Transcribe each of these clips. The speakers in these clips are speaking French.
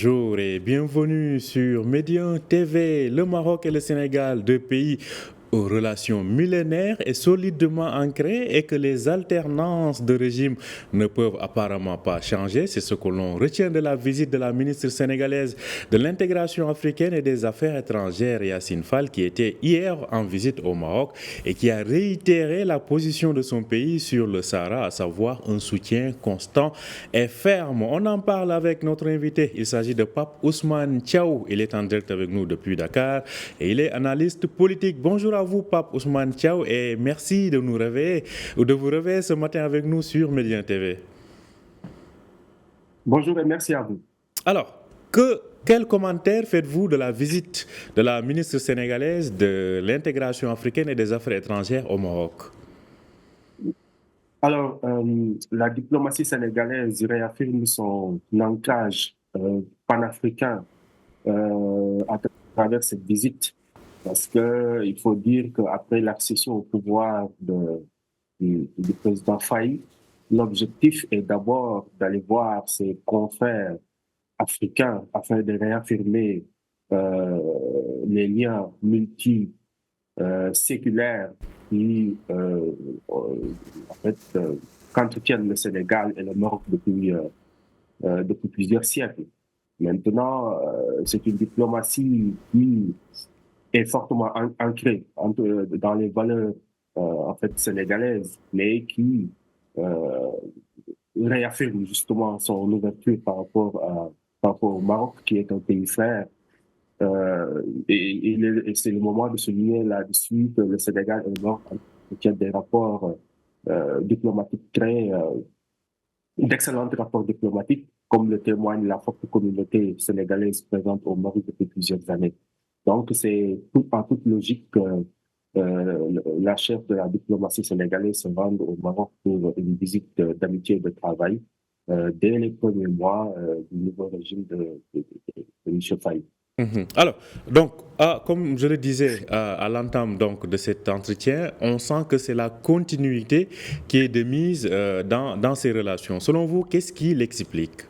Bonjour et bienvenue sur Médian TV. Le Maroc et le Sénégal, deux pays aux relations millénaires et solidement ancrées et que les alternances de régime ne peuvent apparemment pas changer. C'est ce que l'on retient de la visite de la ministre sénégalaise de l'intégration africaine et des affaires étrangères, Yassine Fall, qui était hier en visite au Maroc et qui a réitéré la position de son pays sur le Sahara, à savoir un soutien constant et ferme. On en parle avec notre invité. Il s'agit de Pape Ousmane Thiaw. Il est en direct avec nous depuis Dakar et il est analyste politique. Bonjour à vous, Pape Ousmane Thiaw, et merci de nous réveiller ou de vous réveiller ce matin avec nous sur Médian TV. Bonjour et merci à vous. Alors, quel commentaire faites-vous de la visite de la ministre sénégalaise de l'intégration africaine et des affaires étrangères au Maroc? Alors, la diplomatie sénégalaise réaffirme son ancrage panafricain à travers cette visite, parce qu'il faut dire qu'après l'accession au pouvoir du président Faye, l'objectif est d'abord d'aller voir ses confrères africains afin de réaffirmer les liens séculaires qui, en fait, qu'entretiennent le Sénégal et le Maroc depuis plusieurs siècles. Maintenant, c'est une diplomatie qui est fortement ancrée dans les valeurs en fait sénégalaises, mais qui réaffirme justement son ouverture par rapport au Maroc, qui est un pays frère. Et c'est le moment de souligner là-dessus que le Sénégal et le Maroc entretiennent des rapports diplomatiques d'excellents rapports diplomatiques, comme le témoigne la forte communauté sénégalaise présente au Maroc depuis plusieurs années. Donc, c'est en toute logique que la chef de la diplomatie sénégalaise se rende au Maroc pour une visite d'amitié et de travail dès les premiers mois du nouveau régime de M. Faye. Alors, donc, comme je le disais à l'entame de cet entretien, on sent que c'est la continuité qui est de mise dans ces relations. Selon vous, qu'est-ce qui l'explique?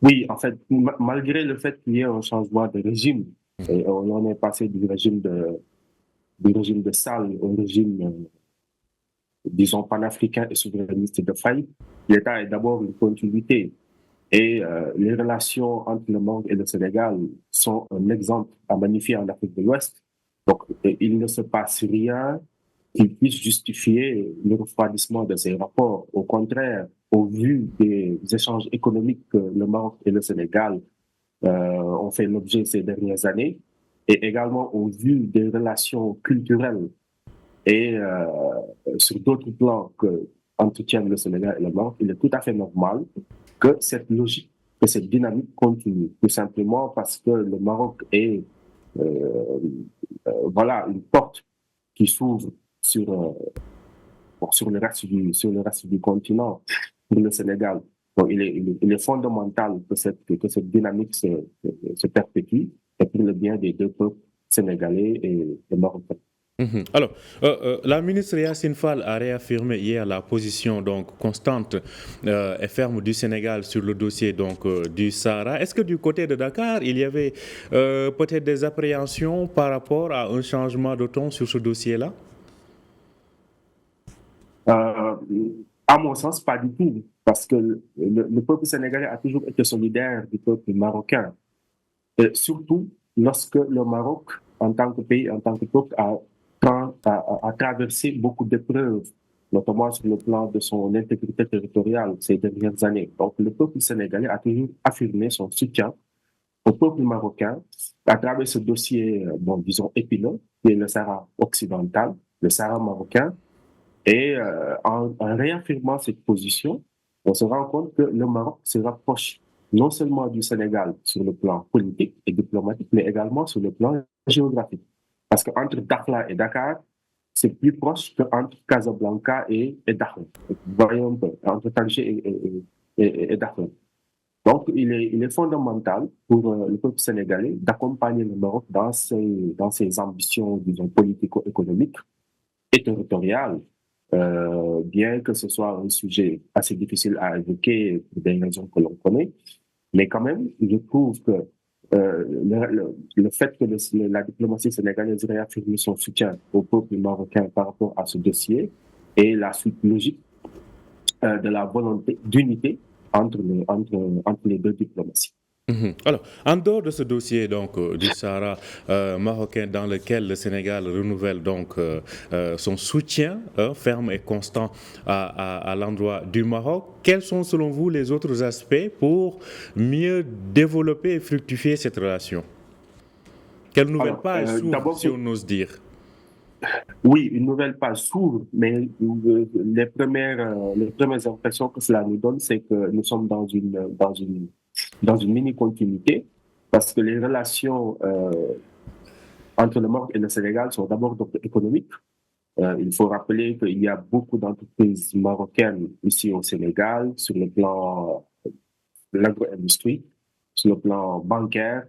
Oui, en fait, malgré le fait qu'il y ait un changement de régime, et on est passé du régime de Sall au régime, disons, panafricain et souverainiste de Faye, l'État est d'abord une continuité. Et les relations entre le Maroc et le Sénégal sont un exemple à magnifier en Afrique de l'Ouest. Donc, il ne se passe rien qui puisse justifier le refroidissement de ces rapports. Au contraire, au vu des échanges économiques que le Maroc et le Sénégal ont fait l'objet ces dernières années, et également au vu des relations culturelles et sur d'autres plans que entretiennent le Sénégal et le Maroc, il est tout à fait normal que cette logique, que cette dynamique continue, tout simplement parce que le Maroc est voilà, une porte qui s'ouvre sur le reste du continent pour le Sénégal. Donc, il est fondamental que cette dynamique se perpétue et pour le bien des deux peuples sénégalais et marocains. Alors, la ministre Yassine Fall a réaffirmé hier la position constante et ferme du Sénégal sur le dossier du Sahara. Est-ce que du côté de Dakar, il y avait peut-être des appréhensions par rapport à un changement de ton sur ce dossier-là? À mon sens, pas du tout, parce que le peuple sénégalais a toujours été solidaire du peuple marocain, et surtout lorsque le Maroc, en tant que pays, en tant que peuple, a traversé beaucoup d'épreuves, notamment sur le plan de son intégrité territoriale ces dernières années. Donc, le peuple sénégalais a toujours affirmé son soutien au peuple marocain à travers ce dossier, disons, épineux, qui est le Sahara occidental, le Sahara marocain. Et en réaffirmant cette position, on se rend compte que le Maroc se rapproche non seulement du Sénégal sur le plan politique et diplomatique, mais également sur le plan géographique. Parce qu'entre Dakhla et Dakar, c'est plus proche qu'entre Casablanca et Dakhla. Voyons un peu, entre Tanger et Dakhla. Donc, il est fondamental pour le peuple sénégalais d'accompagner le Maroc dans ses ambitions, disons, politico-économiques et territoriales, bien que ce soit un sujet assez difficile à évoquer pour des raisons que l'on connaît. Mais quand même, je trouve que le fait que la diplomatie sénégalaise réaffirme son soutien au peuple marocain par rapport à ce dossier est la suite logique de la volonté d'unité entre les deux diplomaties. Alors, en dehors de ce dossier donc du Sahara marocain dans lequel le Sénégal renouvelle donc son soutien ferme et constant à l'endroit du Maroc, quels sont selon vous les autres aspects pour mieux développer et fructifier cette relation? Quelle nouvelle Alors, page s'ouvre, d'abord, si on ose dire? oui, une nouvelle page s'ouvre, mais les premières impressions que cela nous donne, c'est que nous sommes dans une mini-continuité, parce que les relations entre le Maroc et le Sénégal sont d'abord donc économiques. Il faut rappeler qu'il y a beaucoup d'entreprises marocaines ici au Sénégal sur le plan de l'agro-industrie, sur le plan bancaire,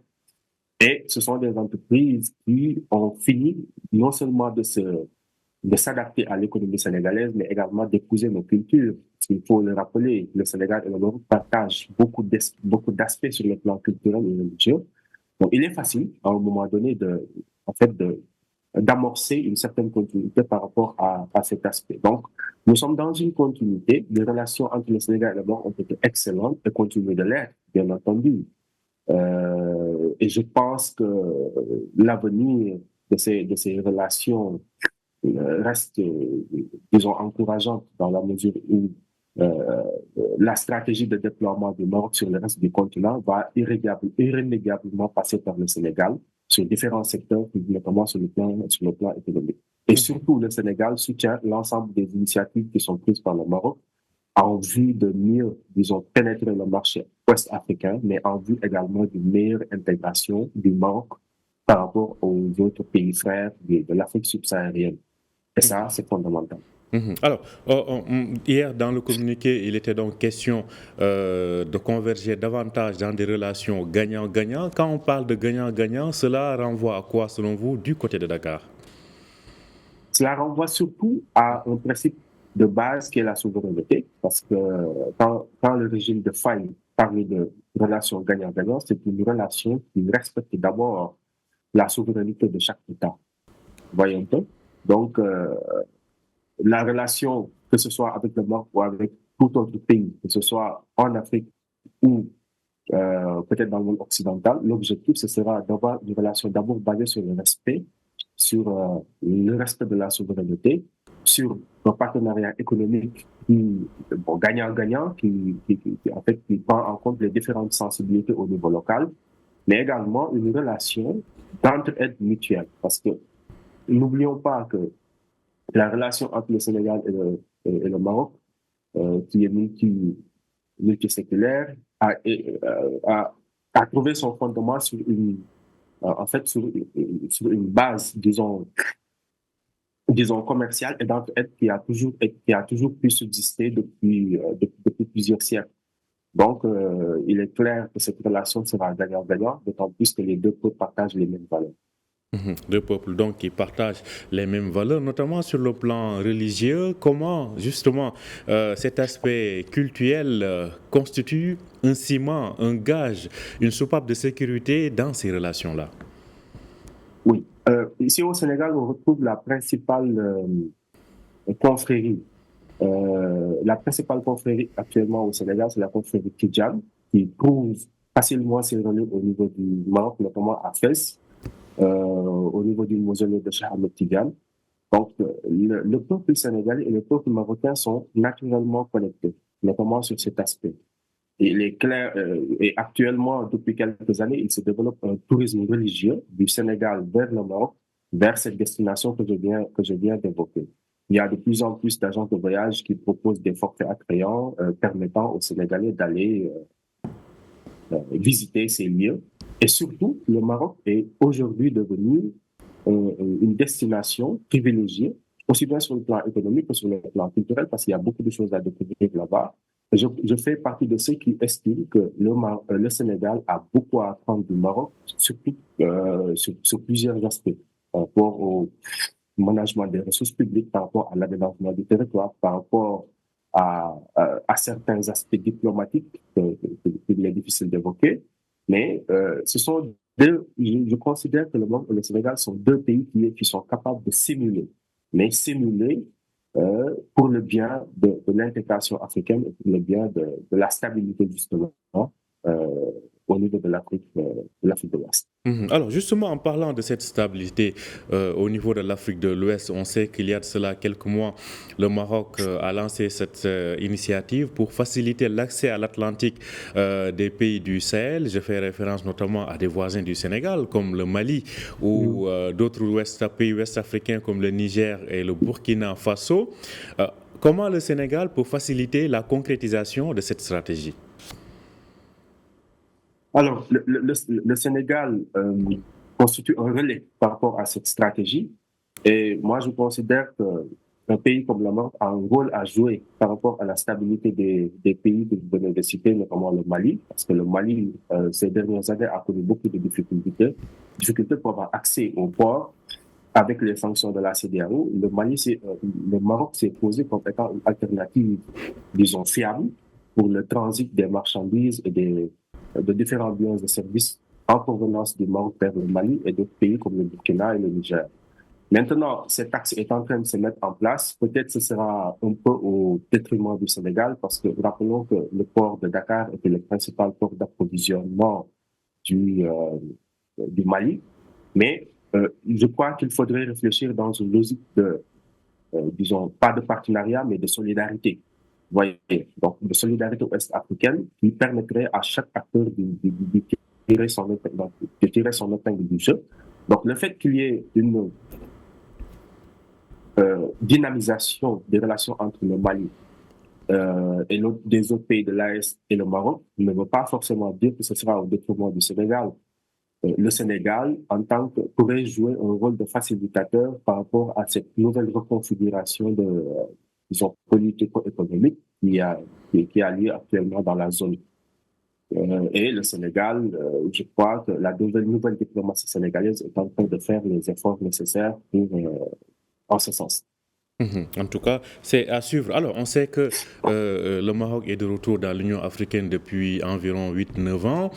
et ce sont des entreprises qui ont fini non seulement de s'adapter à l'économie sénégalaise, mais également d'épouser nos cultures. Il faut le rappeler, le Sénégal et le Maroc partagent beaucoup d'aspects sur le plan culturel et religieux. Donc, il est facile, à un moment donné, d'amorcer une certaine continuité par rapport à cet aspect. Donc, nous sommes dans une continuité. Les relations entre le Sénégal et le Maroc ont été excellentes et continuent de l'être, bien entendu. Et je pense que l'avenir de ces relations reste, disons, encourageante dans la mesure où euh, la stratégie de déploiement du Maroc sur le reste du continent va irrémédiablement passer par le Sénégal sur différents secteurs, notamment sur le plan économique. Et surtout, le Sénégal soutient l'ensemble des initiatives qui sont prises par le Maroc en vue de mieux, disons, pénétrer le marché ouest-africain, mais en vue également d'une meilleure intégration du Maroc par rapport aux autres pays frères de l'Afrique subsaharienne. Et ça, c'est fondamental. Alors, hier dans le communiqué, il était donc question de converger davantage dans des relations gagnant-gagnant. Quand on parle de gagnant-gagnant, cela renvoie à quoi selon vous du côté de Dakar? Cela renvoie surtout à un principe de base qui est la souveraineté, parce que quand le régime de Faye parle de relation gagnant-gagnant, c'est une relation qui respecte d'abord la souveraineté de chaque État. Voyez un peu. Donc, la relation, que ce soit avec le Maroc ou avec tout autre pays, que ce soit en Afrique ou peut-être dans le monde occidental, l'objectif, ce sera d'avoir une relation d'abord basée sur le respect de la souveraineté, sur un partenariat économique qui, bon, gagnant-gagnant, en fait, qui prend en compte les différentes sensibilités au niveau local, mais également une relation d'entraide mutuelle. Parce que n'oublions pas que la relation entre le Sénégal et le Maroc, qui est multiséculaire, a trouvé son fondement sur sur une base, disons commerciale et d'entraide qui a toujours pu subsister depuis plusieurs siècles. Donc, il est clair que cette relation sera gagnant-gagnant, d'autant plus que les deux peuples partagent les mêmes valeurs. Deux peuples donc qui partagent les mêmes valeurs, notamment sur le plan religieux. Comment justement cet aspect cultuel constitue un ciment, un gage, une soupape de sécurité dans ces relations-là? Oui. Ici au Sénégal, on retrouve la principale confrérie. La principale confrérie actuellement au Sénégal, c'est la confrérie Tidjane, qui trouve facilement ses relais au niveau du Maroc, notamment à Fès, au niveau du mausolée de Cheikh Ahmed Tidiane. Donc, le peuple sénégalais et le peuple marocain sont naturellement connectés, notamment sur cet aspect. Et il est clair, et actuellement, depuis quelques années, il se développe un tourisme religieux du Sénégal vers le Maroc, vers cette destination que je viens d'évoquer. Il y a de plus en plus d'agences de voyage qui proposent des forfaits attrayants permettant aux Sénégalais d'aller visiter ces lieux. Et surtout, le Maroc est aujourd'hui devenu une destination privilégiée, aussi bien sur le plan économique que sur le plan culturel, parce qu'il y a beaucoup de choses à découvrir là-bas. Je fais partie de ceux qui estiment que le Sénégal a beaucoup à apprendre du Maroc, surtout sur plusieurs aspects, par rapport au management des ressources publiques, par rapport à l'aménagement du territoire, par rapport à certains aspects diplomatiques qu'il est difficile d'évoquer. Mais ce sont je considère que le Maroc et le Sénégal sont deux pays qui sont capables de simuler, mais simuler pour le bien de l'intégration africaine et pour le bien de la stabilité justement euh, au niveau de l'Afrique de l'Ouest. Alors justement, en parlant de cette stabilité au niveau de l'Afrique de l'Ouest, on sait qu'il y a de cela quelques mois, le Maroc a lancé cette initiative pour faciliter l'accès à l'Atlantique des pays du Sahel. Je fais référence notamment à des voisins du Sénégal comme le Mali ou d'autres pays ouest-africains comme le Niger et le Burkina Faso. Comment le Sénégal peut faciliter la concrétisation de cette stratégie? Alors, le Sénégal constitue un relais par rapport à cette stratégie. Et moi, je considère qu'un pays comme le Maroc a un rôle à jouer par rapport à la stabilité des pays que vous venez de citer, notamment le Mali, parce que le Mali, ces dernières années, a connu beaucoup de difficultés pour avoir accès au port avec les sanctions de la CEDEAO. Le Maroc s'est posé comme étant une alternative, disons, fiable pour le transit des marchandises et de différents biens et services en provenance du Maroc vers le Mali et d'autres pays comme le Burkina et le Niger. Maintenant, cet axe est en train de se mettre en place. Peut-être ce sera un peu au détriment du Sénégal parce que rappelons que le port de Dakar était le principal port d'approvisionnement du Mali. Mais je crois qu'il faudrait réfléchir dans une logique disons, pas de partenariat, mais de solidarité. Vous voyez, donc de solidarité ouest-africaine qui permettrait à chaque acteur de tirer son épingle du jeu. Donc le fait qu'il y ait une dynamisation des relations entre le Mali et des autres pays de l'AES et le Maroc ne veut pas forcément dire que ce sera au détriment du Sénégal. Le Sénégal, pourrait jouer un rôle de facilitateur par rapport à cette nouvelle reconfiguration disons, politico-économique qui a lieu actuellement dans la zone. Et le Sénégal, je crois que la nouvelle diplomatie sénégalaise est en train de faire les efforts nécessaires en ce sens. En tout cas, c'est à suivre. Alors, on sait que le Maroc est de retour dans l'Union africaine depuis environ 8-9 ans.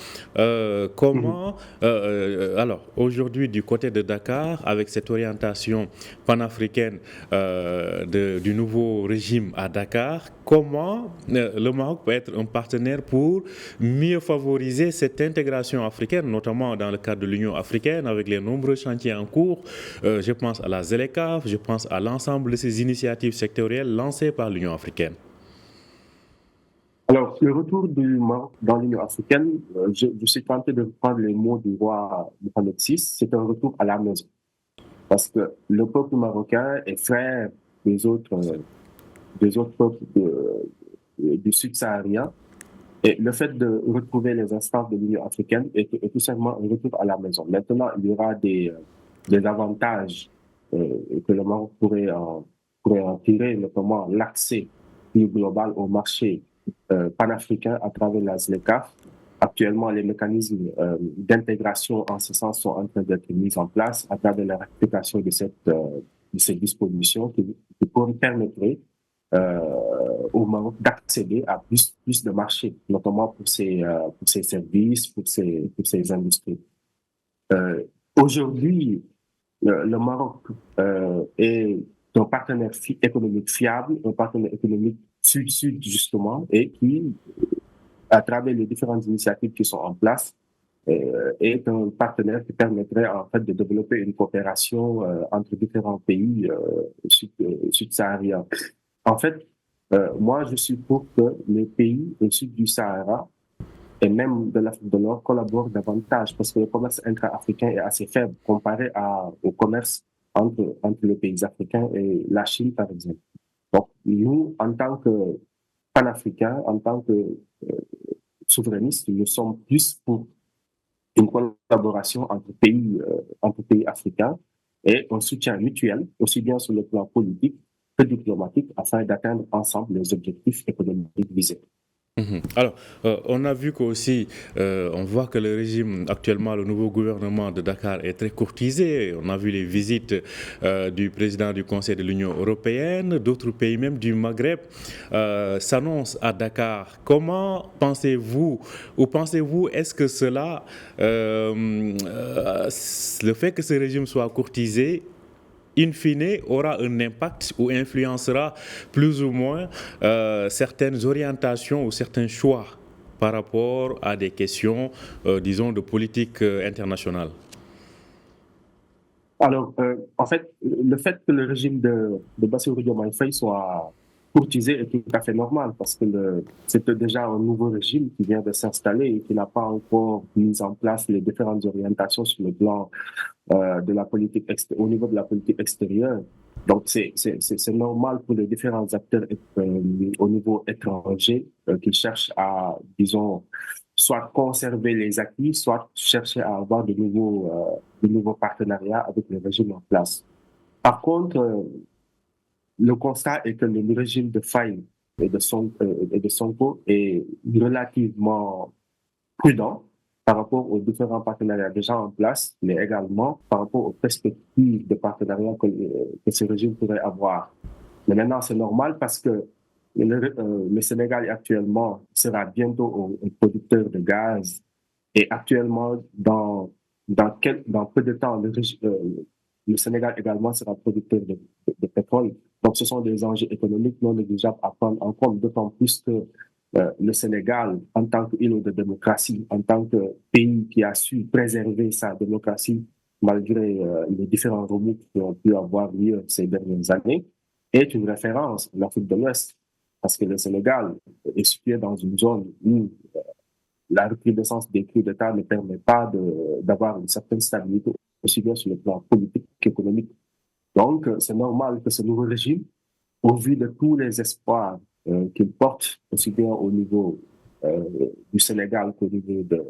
Alors, aujourd'hui, du côté de Dakar, avec cette orientation panafricaine du nouveau régime à Dakar, comment le Maroc peut être un partenaire pour mieux favoriser cette intégration africaine, notamment dans le cadre de l'Union africaine, avec les nombreux chantiers en cours. Je pense à la ZLECAf, je pense à l'ensemble de ces initiatives sectorielles lancées par l'Union africaine. Alors, le retour du Maroc dans l'Union africaine, je suis tenté de reprendre les mots du roi Mohamed VI, c'est un retour à la maison. Parce que le peuple marocain est frère des autres peuples du sud-saharien. Et le fait de retrouver les instances de l'Union africaine est tout simplement un retour à la maison. Maintenant, il y aura des avantages que le Maroc pourrait en tirer, notamment l'accès plus global au marché panafricain à travers la ZLECAf. Actuellement, les mécanismes d'intégration en ce sens sont en train d'être mis en place à travers la ratification de ces dispositions qui permettraient au Maroc d'accéder à plus de marchés, notamment pour ses services, pour ses industries. Aujourd'hui, le Maroc est un partenaire économique fiable, un partenaire économique sud-sud justement, et qui, à travers les différentes initiatives qui sont en place, est un partenaire qui permettrait en fait de développer une coopération entre différents pays sud-sahariens. En fait, moi, je suis pour que les pays au sud du Sahara et même de l'Afrique de Nord collaborent davantage parce que le commerce intra-africain est assez faible comparé au commerce entre les pays africains et la Chine, par exemple. Donc, nous, en tant que panafricains, en tant que souverainistes, nous sommes plus pour une collaboration entre pays africains et un soutien mutuel, aussi bien sur le plan politique que diplomatique, afin d'atteindre ensemble les objectifs économiques visés. Alors, on a vu qu'aussi, on voit que le régime, actuellement, le nouveau gouvernement de Dakar est très courtisé. On a vu les visites du président du Conseil de l'Union européenne, d'autres pays même du Maghreb s'annoncent à Dakar. Comment pensez-vous, est-ce que cela, le fait que ce régime soit courtisé, in fine, aura un impact ou influencera plus ou moins certaines orientations ou certains choix par rapport à des questions, disons, de politique internationale? Alors, en fait, le fait que le régime de Bassirou Diomaye Faye soit courtisé est tout à fait normal parce que c'était déjà un nouveau régime qui vient de s'installer et qui n'a pas encore mis en place les différentes orientations sur le plan de la politique au niveau de la politique extérieure. Donc, c'est normal pour les différents acteurs au niveau étranger qui cherchent à, disons, soit conserver les acquis, soit chercher à avoir de nouveaux partenariats avec le régime en place. Par contre, le constat est que le régime de Faye et de Sonko est relativement prudent par rapport aux différents partenariats déjà en place, mais également par rapport aux perspectives de partenariat que ce régime pourrait avoir. Mais maintenant, c'est normal parce que le Sénégal actuellement sera bientôt un producteur de gaz et actuellement, dans peu de temps, le Sénégal également sera producteur de pétrole. Donc, ce sont des enjeux économiques non négligeables à prendre en compte, d'autant plus que le Sénégal, en tant qu'îlot de démocratie, en tant que pays qui a su préserver sa démocratie malgré les différents remous qui ont pu avoir lieu ces dernières années, est une référence en Afrique de l'Ouest. Parce que le Sénégal est situé dans une zone où la recrudescence des coups d'État ne permet pas d'avoir une certaine stabilité, aussi bien sur le plan politique qu'économique. Donc, c'est normal que ce nouveau régime, au vu de tous les espoirs qu'il porte, aussi bien au niveau du Sénégal qu'au niveau de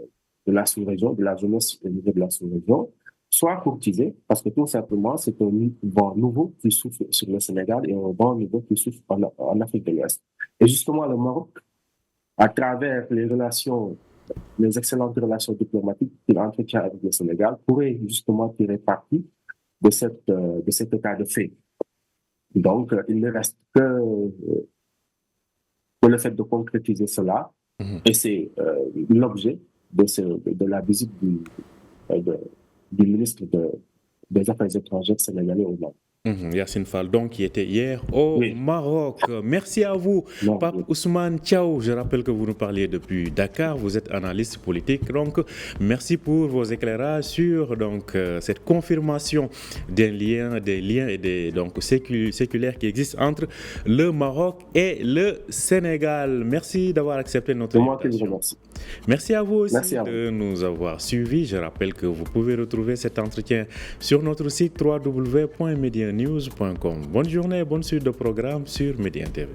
la sous-région, de la jeunesse au niveau de la sous-région, soit courtisé, parce que tout simplement, c'est un vent nouveau qui souffle sur le Sénégal et un vent nouveau qui souffle en Afrique de l'Ouest. Et justement, le Maroc, à travers les excellentes relations diplomatiques qu'il entretient avec le Sénégal, pourrait justement tirer parti de cet état de fait. Donc, il ne reste que le fait de concrétiser cela, et c'est l'objet de la visite du ministre des Affaires étrangères sénégalais au Maroc. Yassine Fall, donc, qui était hier au Maroc. Merci à vous, Pape Ousmane Thiaw. Je rappelle que vous nous parliez depuis Dakar. Vous êtes analyste politique. Donc, merci pour vos éclairages sur cette confirmation des liens et séculaires qui existent entre le Maroc et le Sénégal. Merci d'avoir accepté notre invitation. Merci à vous aussi de nous avoir suivis. Je rappelle que vous pouvez retrouver cet entretien sur notre site www.medianews.com. Bonne journée, bonne suite de programme sur Médien TV.